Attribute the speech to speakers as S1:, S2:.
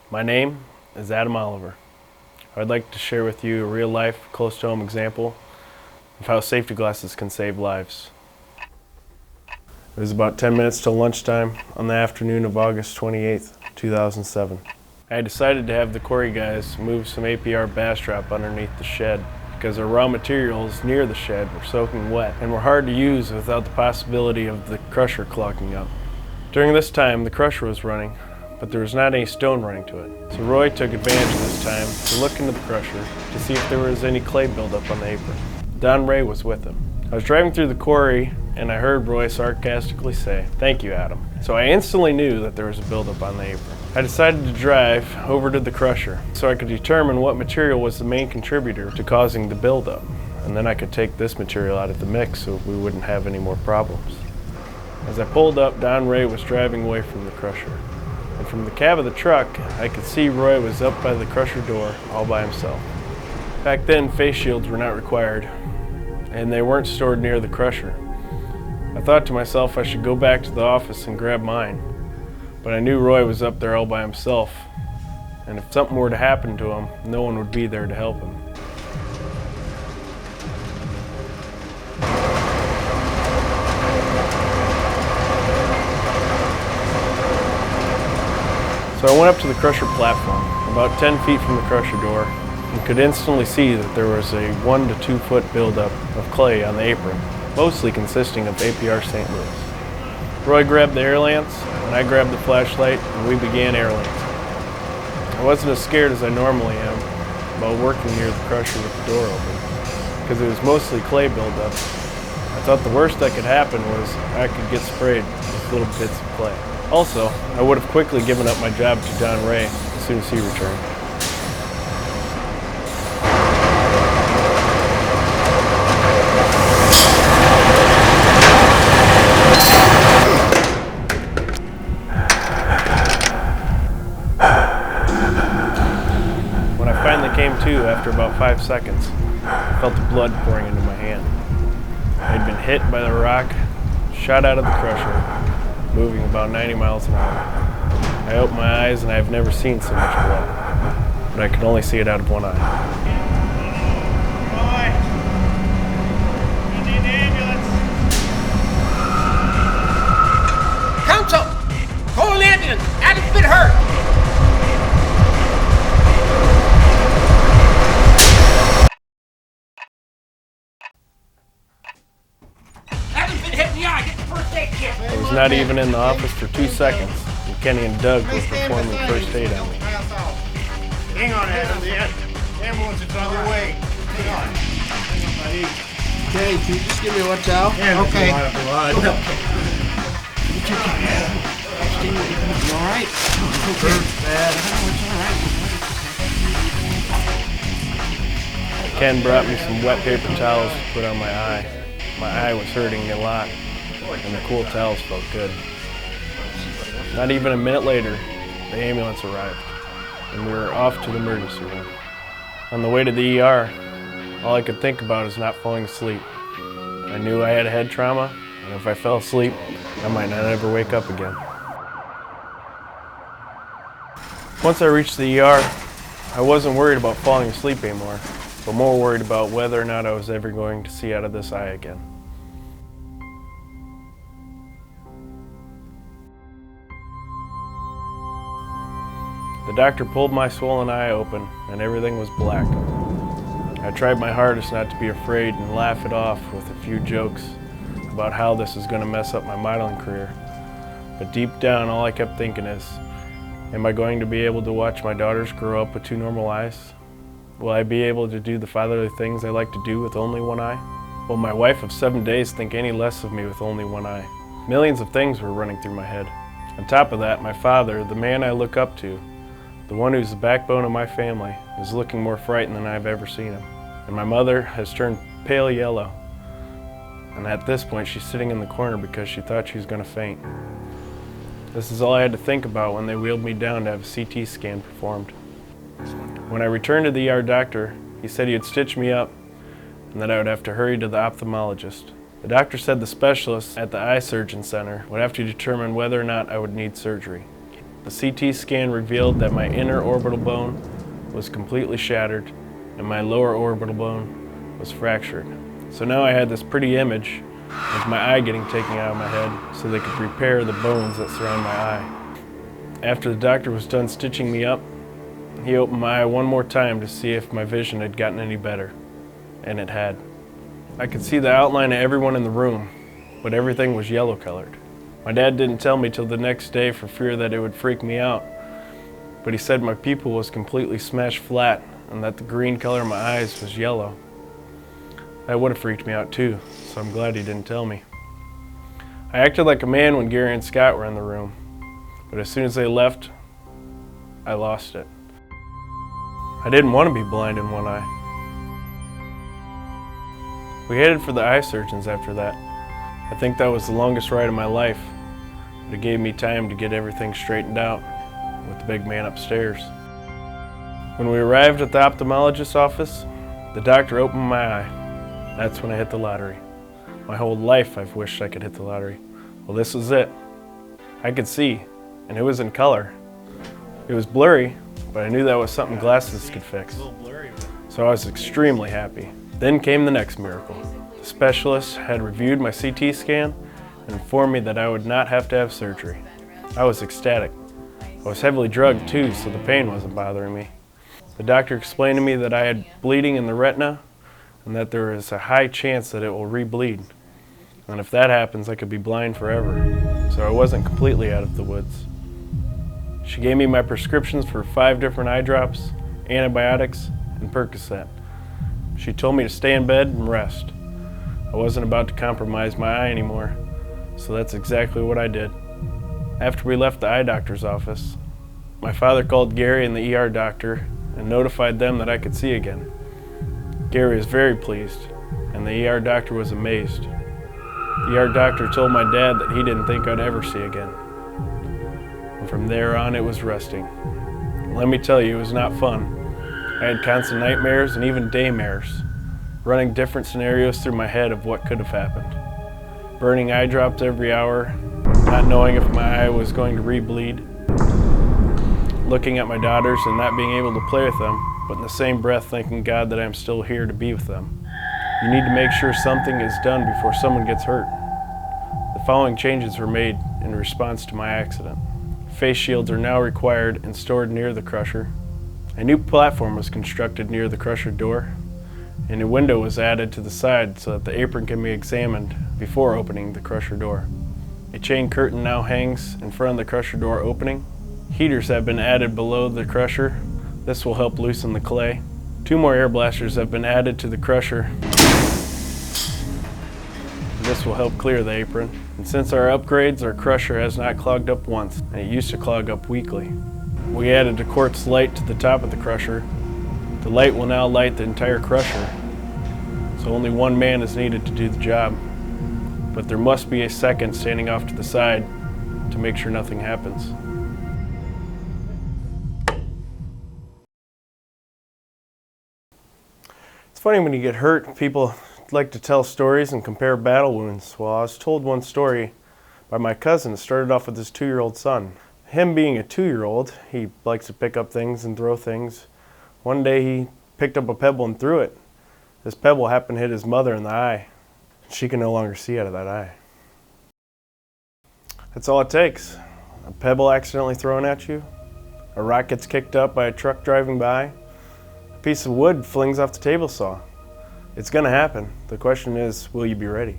S1: My name is Adam Oliver. I'd like to share with you a real-life, close-to-home example of how safety glasses can save lives. It was about 10 minutes till lunchtime on the afternoon of August 28th, 2007. I had decided to have the quarry guys move some APR Bastrop underneath the shed because our raw materials near the shed were soaking wet and were hard to use without the possibility of the crusher clogging up. During this time, the crusher was running, but there was not any stone running to it. So Roy took advantage of this time to look into the crusher to see if there was any clay buildup on the apron. Don Ray was with him. I was driving through the quarry and I heard Roy sarcastically say, "Thank you, Adam." So I instantly knew that there was a buildup on the apron. I decided to drive over to the crusher so I could determine what material was the main contributor to causing the buildup. And then I could take this material out of the mix so we wouldn't have any more problems. As I pulled up, Don Ray was driving away from the crusher. And from the cab of the truck, I could see Roy was up by the crusher door all by himself. Back then, face shields were not required, and they weren't stored near the crusher. I thought to myself I should go back to the office and grab mine, but I knew Roy was up there all by himself, and if something were to happen to him, no one would be there to help him. So I went up to the crusher platform, about 10 feet from the crusher door, and could instantly see that there was a 1 to 2 foot buildup of clay on the apron, mostly consisting of APR St. Louis. Roy grabbed the air lance, and I grabbed the flashlight, and we began air lancing. I wasn't as scared as I normally am about working near the crusher with the door open, because it was mostly clay buildup. I thought the worst that could happen was I could get sprayed with little bits of clay. Also, I would have quickly given up my job to Don Ray as soon as he returned. When I finally came to after about 5 seconds, I felt the blood pouring into my hand. I had been hit by the rock, shot out of the crusher, moving about 90 miles an hour. I opened my eyes and I have never seen so much blood, but I could only see it out of one eye.
S2: Roy, you need the ambulance.
S3: Council, call an ambulance. Adam's been hurt. Adam's been hit in the eye. Get the first aid kit.
S1: I was not even in the office for 2 seconds, and Kenny and Doug were performing first aid on me.
S2: Hang on, Adam. The ambulance is on the way. Hang on. Hang on, buddy.
S4: Okay, can you just give me one towel?
S2: Yeah,
S4: Okay.
S2: a lot of blood.
S4: You all right?
S2: Hurts bad.
S1: Ken brought me some wet paper towels to put on my eye. My eye was hurting a lot, and the cool towels felt good. Not even a minute later, the ambulance arrived, and we were off to the emergency room. On the way to the ER, all I could think about is not falling asleep. I knew I had a head trauma, and if I fell asleep, I might not ever wake up again. Once I reached the ER, I wasn't worried about falling asleep anymore, but more worried about whether or not I was ever going to see out of this eye again. The doctor pulled my swollen eye open and everything was black. I tried my hardest not to be afraid and laugh it off with a few jokes about how this is going to mess up my modeling career. But deep down, all I kept thinking is, am I going to be able to watch my daughters grow up with 2 normal eyes? Will I be able to do the fatherly things I like to do with only one eye? Will my wife of 7 days think any less of me with only one eye? Millions of things were running through my head. On top of that, my father, the man I look up to, the one who's the backbone of my family, is looking more frightened than I've ever seen him. And my mother has turned pale yellow. And at this point, she's sitting in the corner because she thought she was going to faint. This is all I had to think about when they wheeled me down to have a CT scan performed. When I returned to the ER doctor, he said he would stitch me up and that I would have to hurry to the ophthalmologist. The doctor said the specialists at the eye surgeon center would have to determine whether or not I would need surgery. The CT scan revealed that my inner orbital bone was completely shattered and my lower orbital bone was fractured. So now I had this pretty image of my eye getting taken out of my head so they could repair the bones that surround my eye. After the doctor was done stitching me up, he opened my eye one more time to see if my vision had gotten any better, and it had. I could see the outline of everyone in the room, but everything was yellow colored. My dad didn't tell me till the next day for fear that it would freak me out, but he said my pupil was completely smashed flat and that the green color of my eyes was yellow. That would have freaked me out too, so I'm glad he didn't tell me. I acted like a man when Gary and Scott were in the room, but as soon as they left, I lost it. I didn't want to be blind in one eye. We headed for the eye surgeons after that. I think that was the longest ride of my life, but it gave me time to get everything straightened out with the big man upstairs. When we arrived at the ophthalmologist's office, the doctor opened my eye. That's when I hit the lottery. My whole life I've wished I could hit the lottery. Well, this was it. I could see, and it was in color. It was blurry, but I knew that was something glasses could fix. So I was extremely happy. Then came the next miracle. The specialist had reviewed my CT scan and informed me that I would not have to have surgery. I was ecstatic. I was heavily drugged too, so the pain wasn't bothering me. The doctor explained to me that I had bleeding in the retina and that there is a high chance that it will re-bleed. And if that happens, I could be blind forever. So I wasn't completely out of the woods. She gave me my prescriptions for 5 different eye drops, antibiotics, and Percocet. She told me to stay in bed and rest. I wasn't about to compromise my eye anymore, so that's exactly what I did. After we left the eye doctor's office, my father called Gary and the ER doctor and notified them that I could see again. Gary was very pleased, and the ER doctor was amazed. The ER doctor told my dad that he didn't think I'd ever see again. And from there on, it was resting. Let me tell you, it was not fun. I had constant nightmares and even daymares, running different scenarios through my head of what could have happened. Burning eye drops every hour, not knowing if my eye was going to re-bleed, looking at my daughters and not being able to play with them, but in the same breath thanking God that I'm still here to be with them. You need to make sure something is done before someone gets hurt. The following changes were made in response to my accident. Face shields are now required and stored near the crusher. A new platform was constructed near the crusher door, and a window was added to the side so that the apron can be examined before opening the crusher door. A chain curtain now hangs in front of the crusher door opening. Heaters have been added below the crusher. This will help loosen the clay. 2 more air blasters have been added to the crusher. This will help clear the apron. And since our upgrades, our crusher has not clogged up once, and it used to clog up weekly. We added a quartz light to the top of the crusher. The light will now light the entire crusher, so only 1 man is needed to do the job. But there must be a second standing off to the side to make sure nothing happens. It's funny when you get hurt, people like to tell stories and compare battle wounds. Well, I was told one story by my cousin. It started off with his 2-year-old son. Him being a 2-year-old, he likes to pick up things and throw things. One day he picked up a pebble and threw it. This pebble happened to hit his mother in the eye. She can no longer see out of that eye. That's all it takes. A pebble accidentally thrown at you, a rock gets kicked up by a truck driving by, a piece of wood flings off the table saw. It's gonna happen. The question is, will you be ready?